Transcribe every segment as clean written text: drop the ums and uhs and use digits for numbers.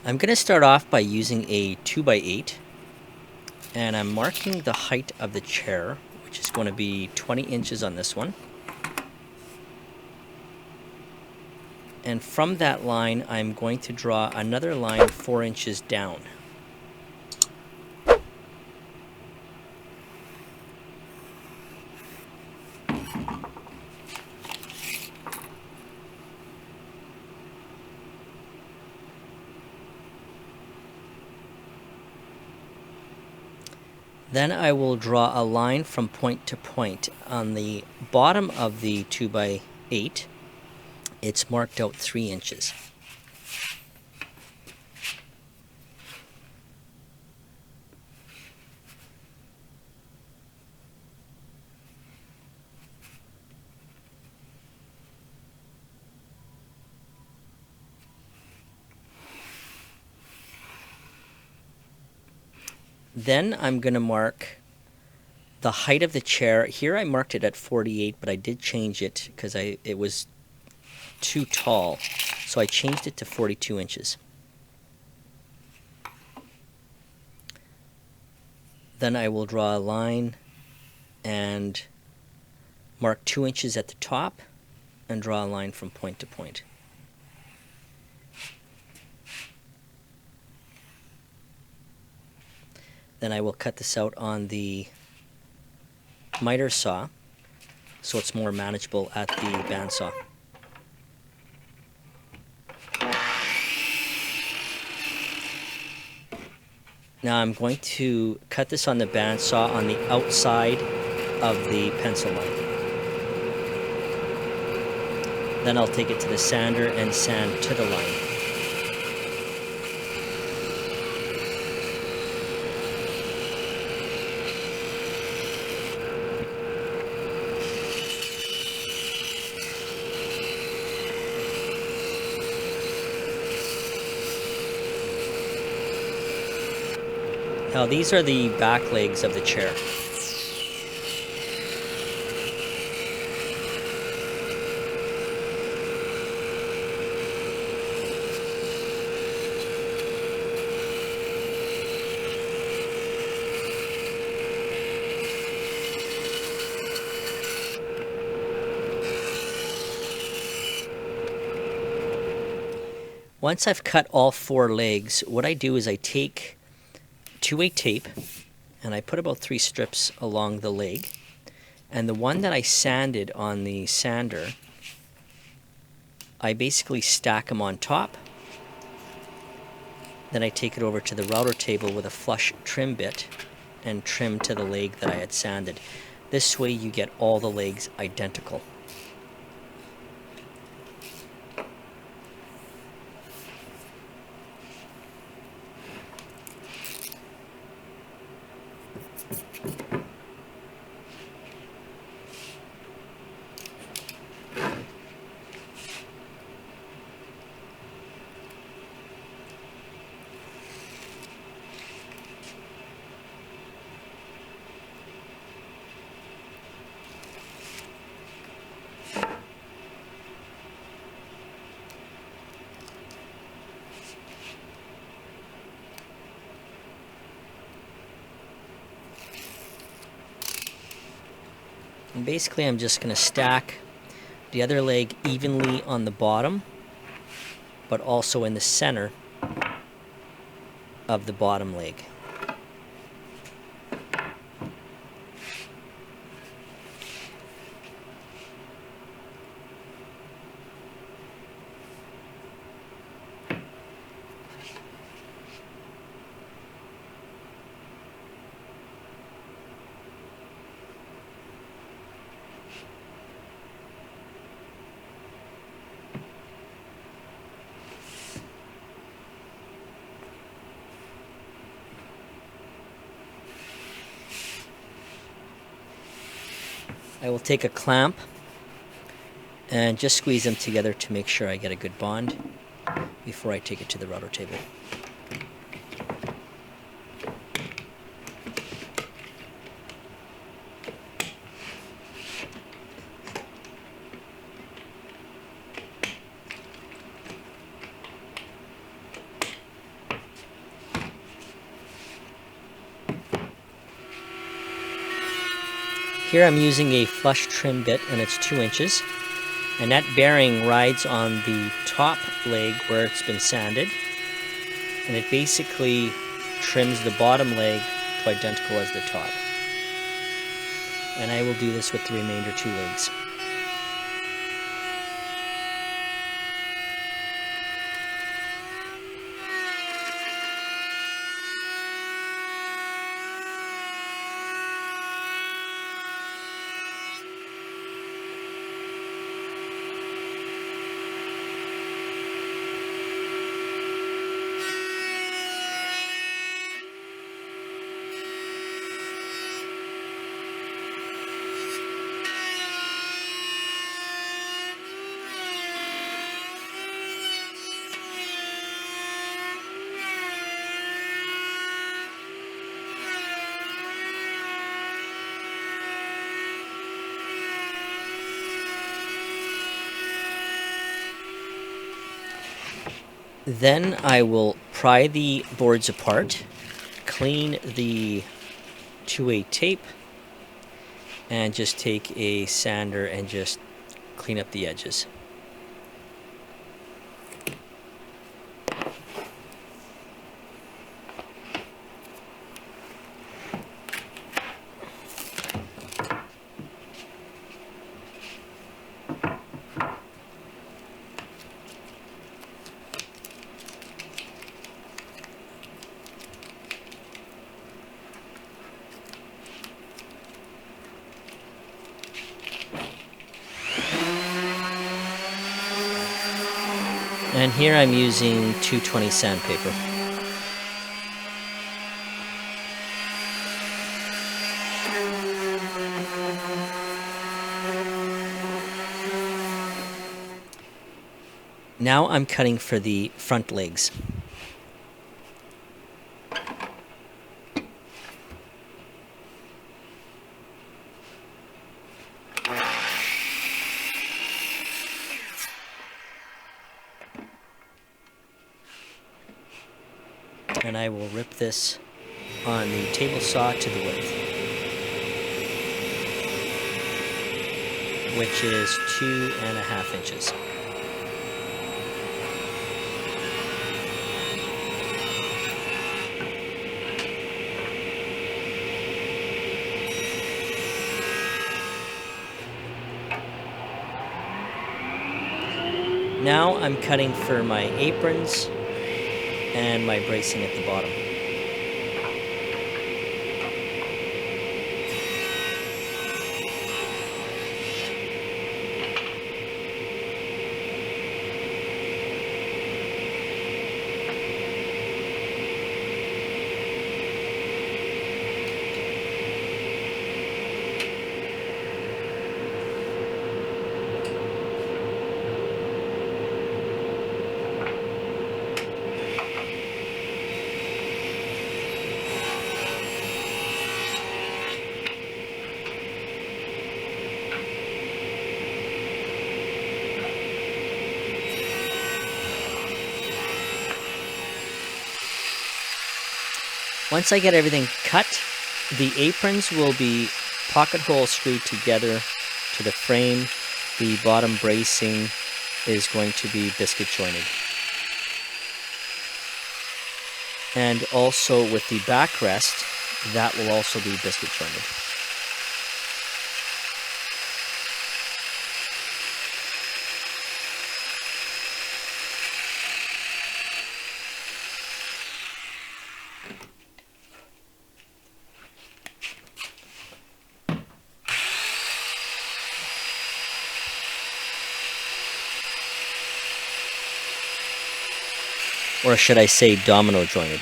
I'm going to start off by using a 2x8, and I'm marking the height of the chair, which is going to be 20 inches on this one. And from that line, I'm going to draw another line 4 inches down. Then I will draw a line from point to point. On the bottom of the 2x8, it's marked out 3 inches. Then I'm going to mark the height of the chair. Here I marked it at 48, but I did change it because it was too tall. So I changed it to 42 inches. Then I will draw a line and mark 2 inches at the top and draw a line from point to point. Then I will cut this out on the miter saw so it's more manageable at the bandsaw. Now I'm going to cut this on the bandsaw on the outside of the pencil line. Then I'll take it to the sander and sand to the line. Now these are the back legs of the chair. Once I've cut all 4 legs, what I do is I take 2A tape and I put about 3 strips along the leg, and the one that I sanded on the sander, I basically stack them on top. Then I take it over to the router table with a flush trim bit and trim to the leg that I had sanded. This way you get all the legs identical. And basically I'm just going to stack the other leg evenly on the bottom, but also in the center of the bottom leg. I will take a clamp and just squeeze them together to make sure I get a good bond before I take it to the router table. Here I'm using a flush trim bit, and it's 2 inches, and that bearing rides on the top leg where it's been sanded, and it basically trims the bottom leg to identical as the top. And I will do this with the remainder 2 legs. Then I will pry the boards apart, clean the 2A tape, and just take a sander and just clean up the edges. And here I'm using 220 sandpaper. Now I'm cutting for the front legs. And I will rip this on the table saw to the width, which is 2.5 inches. Now I'm cutting for my aprons and my bracing at the bottom. Once I get everything cut, the aprons will be pocket hole screwed together to the frame. The bottom bracing is going to be biscuit jointed. And also with the backrest, that will also be biscuit jointed. Or should I say domino jointed?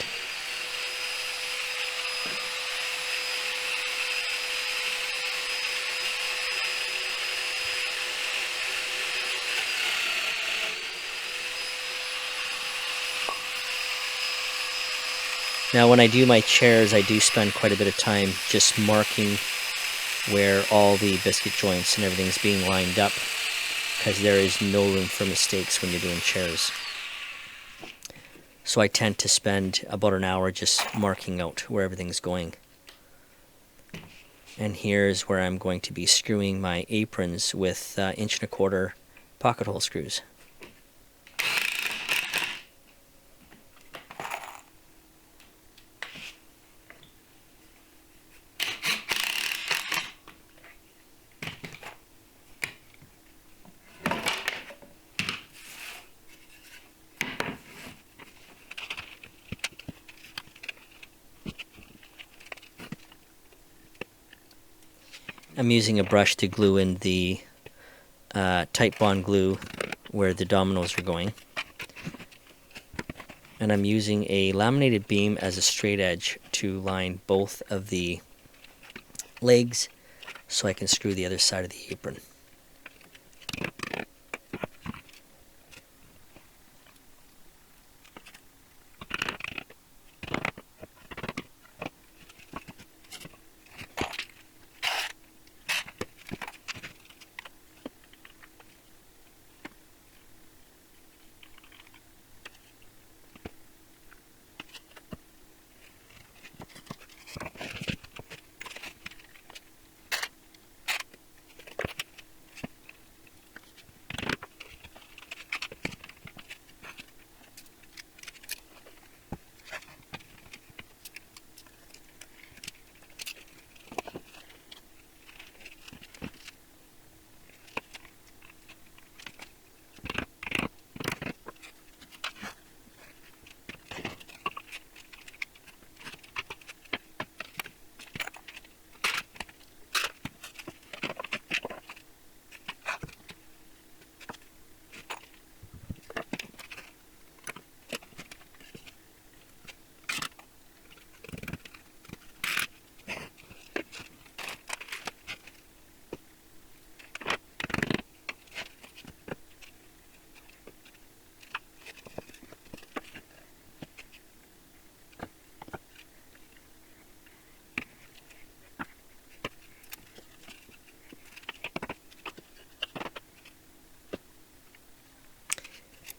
Now when I do my chairs, I do spend quite a bit of time just marking where all the biscuit joints and everything's being lined up, because there is no room for mistakes when you're doing chairs. So I tend to spend about an hour just marking out where everything's going. And here's where I'm going to be screwing my aprons with 1¼ pocket hole screws. I'm using a brush to glue in the tight bond glue where the dominoes are going. And I'm using a laminated beam as a straight edge to line both of the legs so I can screw the other side of the apron.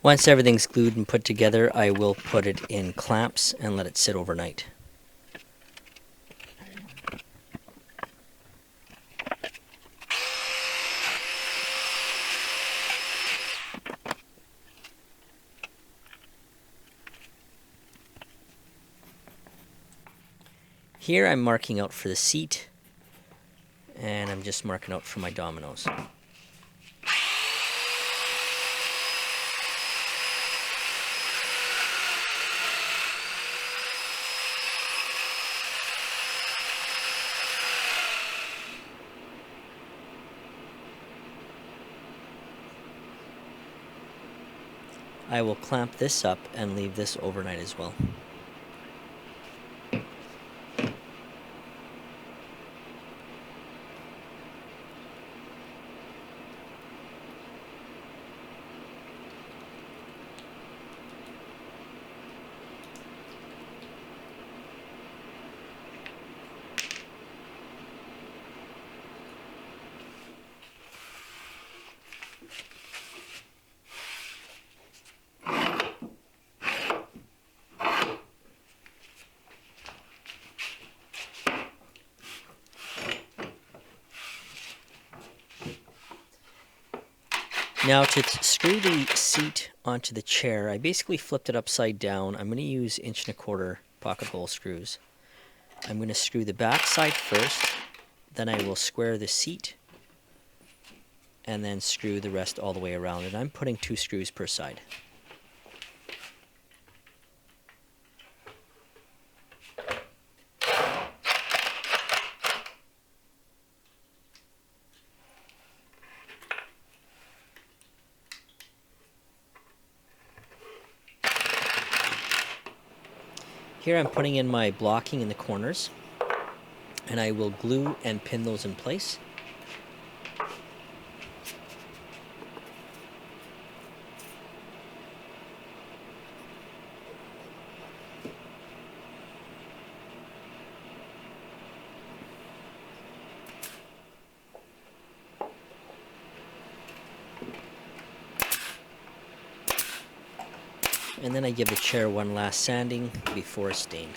Once everything's glued and put together, I will put it in clamps and let it sit overnight. Here I'm marking out for the seat, and I'm just marking out for my dominoes. I will clamp this up and leave this overnight as well. Now to screw the seat onto the chair, I basically flipped it upside down. I'm going to use 1¼ pocket hole screws. I'm going to screw the back side first, then I will square the seat, and then screw the rest all the way around. And I'm putting 2 screws per side. Here I'm putting in my blocking in the corners, and I will glue and pin those in place. And then I give the chair one last sanding before it's stained.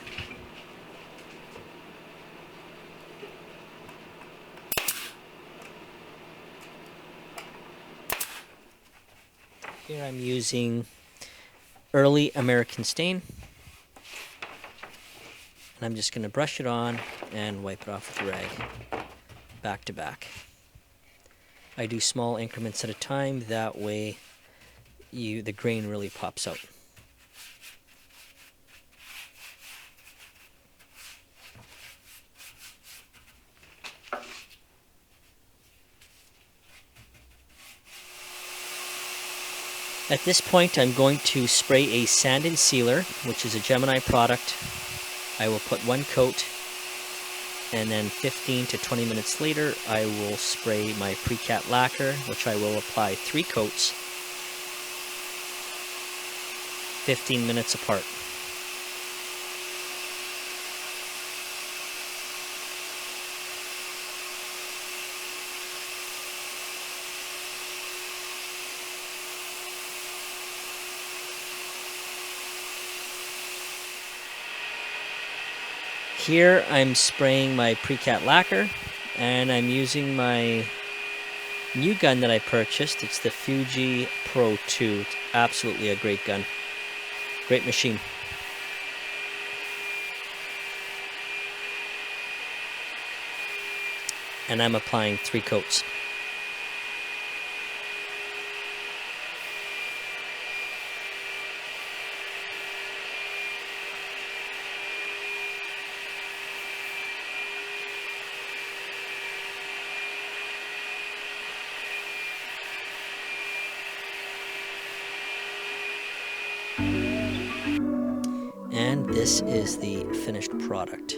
Here I'm using early American stain. And I'm just going to brush it on and wipe it off with a rag, back to back. I do small increments at a time, that way the grain really pops out. At this point, I'm going to spray a sand and sealer, which is a Gemini product. I will put one coat, and then 15 to 20 minutes later, I will spray my pre-cat lacquer, which I will apply 3 coats, 15 minutes apart. Here I'm spraying my pre-cat lacquer, and I'm using my new gun that I purchased. It's the Fuji Pro 2. It's absolutely a great gun. Great machine. And I'm applying 3 coats. And this is the finished product.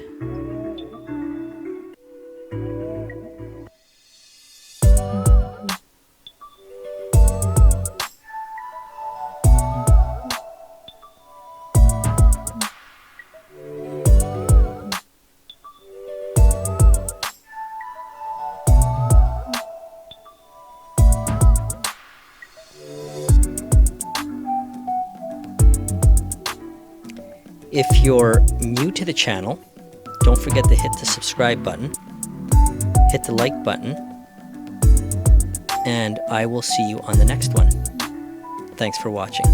If you're new to the channel, don't forget to hit the subscribe button, hit the like button, and I will see you on the next one. Thanks for watching.